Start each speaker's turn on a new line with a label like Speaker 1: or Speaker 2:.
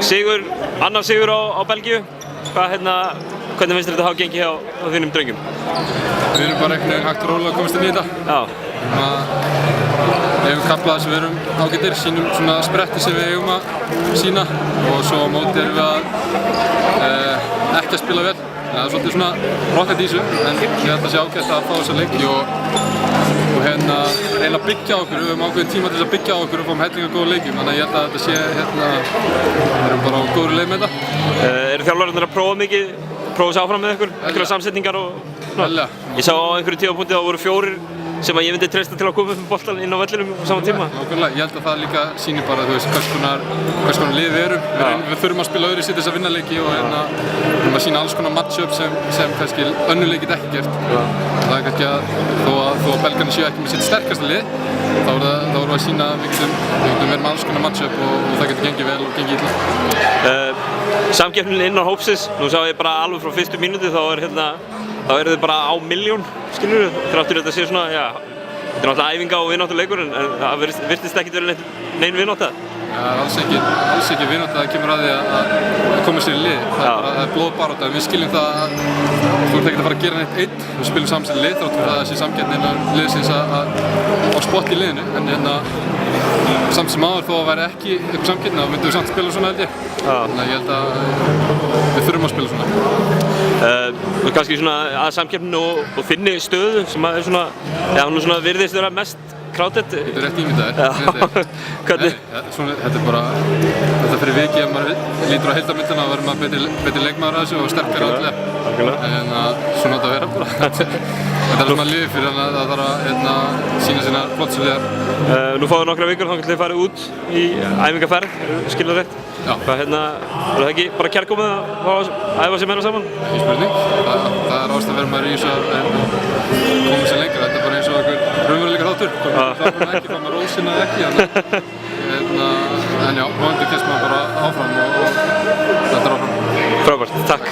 Speaker 1: Sigur, annar sigur á Belgíu. Hvernig finnst þér þetta hafa gengið hjá þínum drengjum?
Speaker 2: Við erum bara einhvern veginn hægt og rólega að komast inn í þetta.
Speaker 1: Já.
Speaker 2: Við hefum kaflað sem við erum ágættir, sýnum svona spretti sem við eigum að sýna og svo á móti erum við ekki að spila vel. Það er svolítið svona rokkað í þessu, en ég held að sé ágætt að fá þessa leiki og reyna að byggja á okkur. Við höfum ákveðin tíma til að byggja á okkur og fáum hellinga góða leikjum, þannig að ég held að þetta sé við erum bara á góðri leið með þetta.
Speaker 1: Eru þjálfararnir að prófa mikið, prófa sig áfram með ykkur, einhverja samsetningar og svona? Ég sá á einhverju tímapunkti að það voru 4 sem að ég myndi treysta til að koma upp með boltan inn á vellinum á sama tíma.
Speaker 2: Nákvæmlega, ég held að það líka sýnir bara hvers konar lið við erum. Við þurfum að spila öðru sitt þess að vinna leiki og þurfum að sýna alls konar match-up sem kannski önnur leikið ekki gert. Það er kannski að þó að belgarnir séu ekki með sitt sterkasta lið, þá erum við að sýna að við getum verið með alls konar match-up og það getur gengið vel og gengið illa.
Speaker 1: Samkeppnin innan hópsins, nú sá ég bara alveg frá fyrstu mínútu þá eru þið bara á milljón, skilur við, þráttur þetta sé svona, já, þetta er náttúrulega æfinga og vináttuleikur en það virtist ekkert verið nein vinátta.
Speaker 2: Það er alls ekki vinátta, það kemur að því að koma sér í lið, það er blóðbarátta, við skiljum það að þú ert ekkert að fara að gera neitt einn, við spilum saman sér lið þráttur það að sé samkeppni innan liðsins á spott í liðinu, en samt sem áður þó að væri ekki eitthvað samkeppni, þá myndum við samt spila svona held ég. Þannig að ég held að við þurfum að spila svona.
Speaker 1: Kannski svona að samkeppninu og finni stöðu sem er svona, já, hún svona virðist vera mest krátið.
Speaker 2: Þetta er rétt ímyndaðir. Þetta er bara, þetta fyrir vikið ef maður lítur á heildarmyndina að vera maður betri leikmaður að þessu og sterkari andlega. En svona átt að vera bara. Þetta er svona liðið fyrir að það þarf að sýna sína flott sem liðar.
Speaker 1: Nú fáum við nokkra vikur þangað til þið farið út í æfingarferð, skilur rétt.
Speaker 2: Já.
Speaker 1: Er það ekki bara kærkomið að æfa sig meira saman?
Speaker 2: Ekki spurning. Það er ástæðan verður maður í þessu að koma sér lengra. Þetta er bara eins og einhver raunveruleika þáttur. Hvort maður ekki, hvað maður rósina eða ekki. En já, vonandi kemst maður bara áfram og þetta er áfram.
Speaker 1: Frábært, takk.